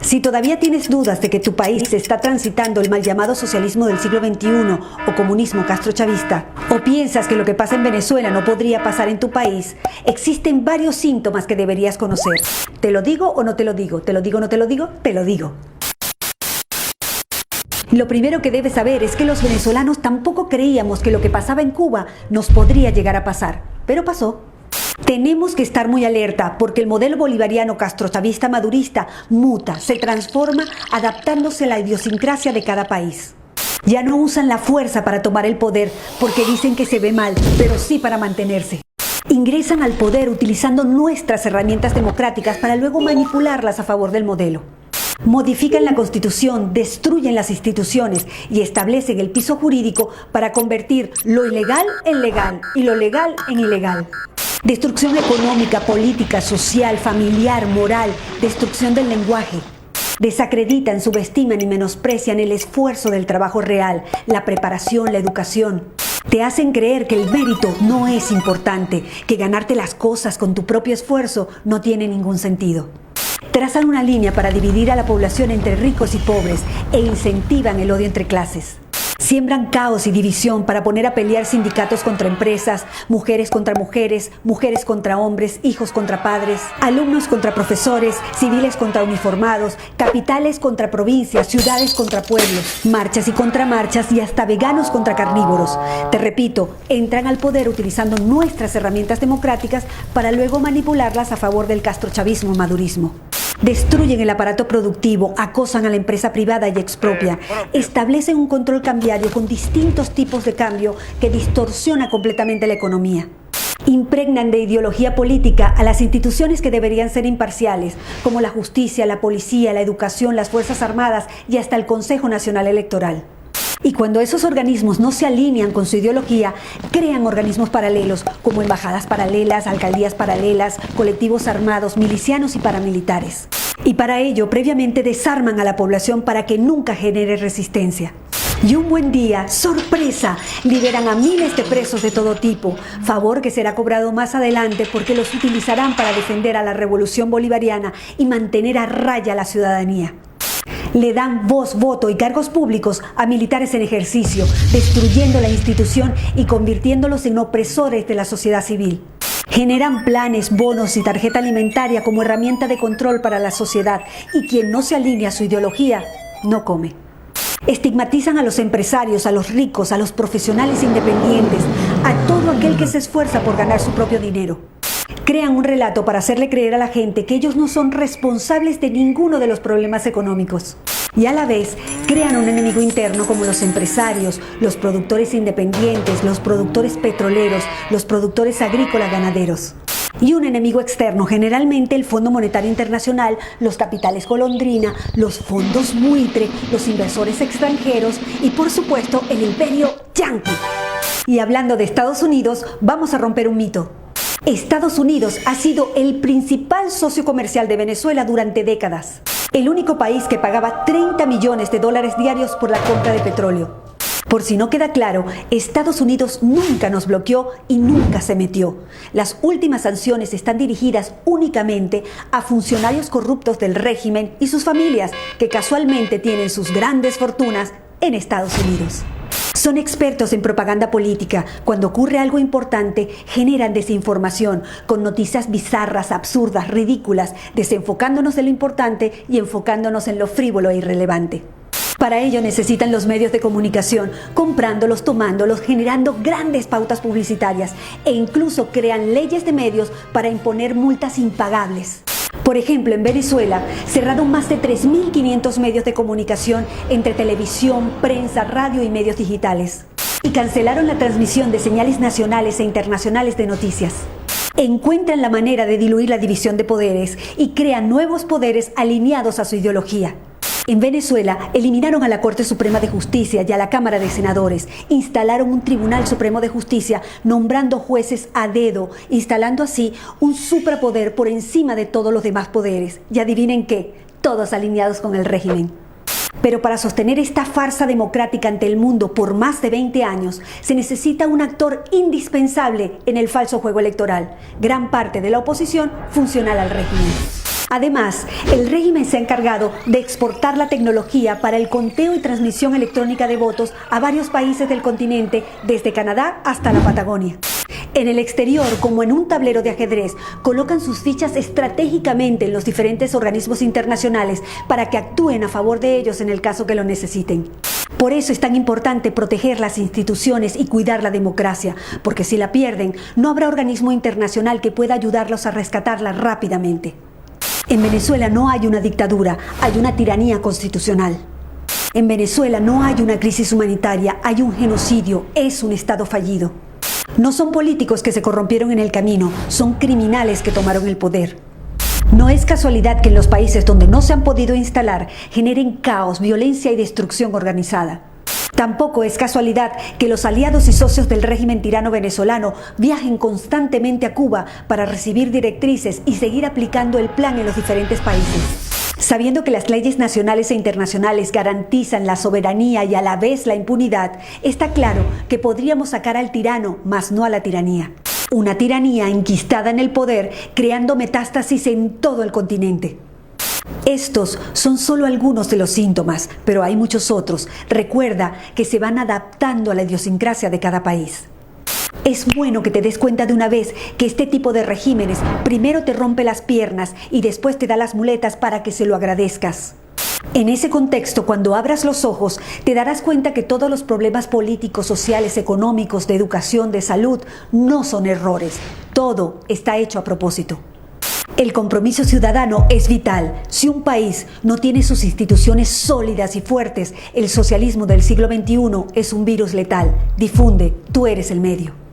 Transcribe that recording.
Si todavía tienes dudas de que tu país está transitando el mal llamado socialismo del siglo XXI o comunismo castrochavista, o piensas que lo que pasa en Venezuela no podría pasar en tu país, existen varios síntomas que deberías conocer. ¿Te lo digo o no te lo digo? ¿Te lo digo o no te lo digo? Te lo digo. Lo primero que debes saber es que los venezolanos tampoco creíamos que lo que pasaba en Cuba nos podría llegar a pasar, pero pasó. Tenemos que estar muy alerta porque el modelo bolivariano castrochavista madurista muta, se transforma adaptándose a la idiosincrasia de cada país. Ya no usan la fuerza para tomar el poder porque dicen que se ve mal, pero sí para mantenerse. Ingresan al poder utilizando nuestras herramientas democráticas para luego manipularlas a favor del modelo. Modifican la Constitución, destruyen las instituciones y establecen el piso jurídico para convertir lo ilegal en legal y lo legal en ilegal. Destrucción económica, política, social, familiar, moral, destrucción del lenguaje. Desacreditan, subestiman y menosprecian el esfuerzo del trabajo real, la preparación, la educación. Te hacen creer que el mérito no es importante, que ganarte las cosas con tu propio esfuerzo no tiene ningún sentido. Trazan una línea para dividir a la población entre ricos y pobres e incentivan el odio entre clases. Siembran caos y división para poner a pelear sindicatos contra empresas, mujeres contra mujeres, mujeres contra hombres, hijos contra padres, alumnos contra profesores, civiles contra uniformados, capitales contra provincias, ciudades contra pueblos, marchas y contramarchas y hasta veganos contra carnívoros. Te repito, entran al poder utilizando nuestras herramientas democráticas para luego manipularlas a favor del castrochavismo madurismo. Destruyen el aparato productivo, acosan a la empresa privada y expropian. Establecen un control cambiario con distintos tipos de cambio que distorsiona completamente la economía. Impregnan de ideología política a las instituciones que deberían ser imparciales, como la justicia, la policía, la educación, las Fuerzas Armadas y hasta el Consejo Nacional Electoral. Y cuando esos organismos no se alinean con su ideología, crean organismos paralelos como embajadas paralelas, alcaldías paralelas, colectivos armados, milicianos y paramilitares. Y para ello, previamente desarman a la población para que nunca genere resistencia. Y un buen día, ¡sorpresa!, liberan a miles de presos de todo tipo, favor que será cobrado más adelante porque los utilizarán para defender a la revolución bolivariana y mantener a raya a la ciudadanía. Le dan voz, voto y cargos públicos a militares en ejercicio, destruyendo la institución y convirtiéndolos en opresores de la sociedad civil. Generan planes, bonos y tarjeta alimentaria como herramienta de control para la sociedad y quien no se alinea a su ideología no come. Estigmatizan a los empresarios, a los ricos, a los profesionales independientes, a todo aquel que se esfuerza por ganar su propio dinero. Crean un relato para hacerle creer a la gente que ellos no son responsables de ninguno de los problemas económicos. Y a la vez, crean un enemigo interno como los empresarios, los productores independientes, los productores petroleros, los productores agrícolas ganaderos. Y un enemigo externo, generalmente el Fondo Monetario Internacional, los capitales golondrina, los fondos buitre, los inversores extranjeros y por supuesto el imperio yanqui. Y hablando de Estados Unidos, vamos a romper un mito. Estados Unidos ha sido el principal socio comercial de Venezuela durante décadas. El único país que pagaba $30 millones diarios por la compra de petróleo. Por si no queda claro, Estados Unidos nunca nos bloqueó y nunca se metió. Las últimas sanciones están dirigidas únicamente a funcionarios corruptos del régimen y sus familias, que casualmente tienen sus grandes fortunas en Estados Unidos. Son expertos en propaganda política. Cuando ocurre algo importante, generan desinformación con noticias bizarras, absurdas, ridículas, desenfocándonos de lo importante y enfocándonos en lo frívolo e irrelevante. Para ello necesitan los medios de comunicación, comprándolos, tomándolos, generando grandes pautas publicitarias e incluso crean leyes de medios para imponer multas impagables. Por ejemplo, en Venezuela cerraron más de 3.500 medios de comunicación entre televisión, prensa, radio y medios digitales. Y cancelaron la transmisión de señales nacionales e internacionales de noticias. Encuentran la manera de diluir la división de poderes y crean nuevos poderes alineados a su ideología. En Venezuela eliminaron a la Corte Suprema de Justicia y a la Cámara de Senadores, instalaron un Tribunal Supremo de Justicia nombrando jueces a dedo, instalando así un suprapoder por encima de todos los demás poderes. Y adivinen qué, todos alineados con el régimen. Pero para sostener esta farsa democrática ante el mundo por más de 20 años, se necesita un actor indispensable en el falso juego electoral, gran parte de la oposición funcional al régimen. Además, el régimen se ha encargado de exportar la tecnología para el conteo y transmisión electrónica de votos a varios países del continente, desde Canadá hasta la Patagonia. En el exterior, como en un tablero de ajedrez, colocan sus fichas estratégicamente en los diferentes organismos internacionales para que actúen a favor de ellos en el caso que lo necesiten. Por eso es tan importante proteger las instituciones y cuidar la democracia, porque si la pierden, no habrá organismo internacional que pueda ayudarlos a rescatarla rápidamente. En Venezuela no hay una dictadura, hay una tiranía constitucional. En Venezuela no hay una crisis humanitaria, hay un genocidio, es un Estado fallido. No son políticos que se corrompieron en el camino, son criminales que tomaron el poder. No es casualidad que en los países donde no se han podido instalar generen caos, violencia y destrucción organizada. Tampoco es casualidad que los aliados y socios del régimen tirano venezolano viajen constantemente a Cuba para recibir directrices y seguir aplicando el plan en los diferentes países. Sabiendo que las leyes nacionales e internacionales garantizan la soberanía y a la vez la impunidad, está claro que podríamos sacar al tirano, mas no a la tiranía. Una tiranía enquistada en el poder, creando metástasis en todo el continente. Estos son solo algunos de los síntomas, pero hay muchos otros. Recuerda que se van adaptando a la idiosincrasia de cada país. Es bueno que te des cuenta de una vez que este tipo de regímenes primero te rompe las piernas y después te da las muletas para que se lo agradezcas. En ese contexto, cuando abras los ojos, te darás cuenta que todos los problemas políticos, sociales, económicos, de educación, de salud, no son errores. Todo está hecho a propósito. El compromiso ciudadano es vital. Si un país no tiene sus instituciones sólidas y fuertes, el socialismo del siglo XXI es un virus letal. Difunde, tú eres el medio.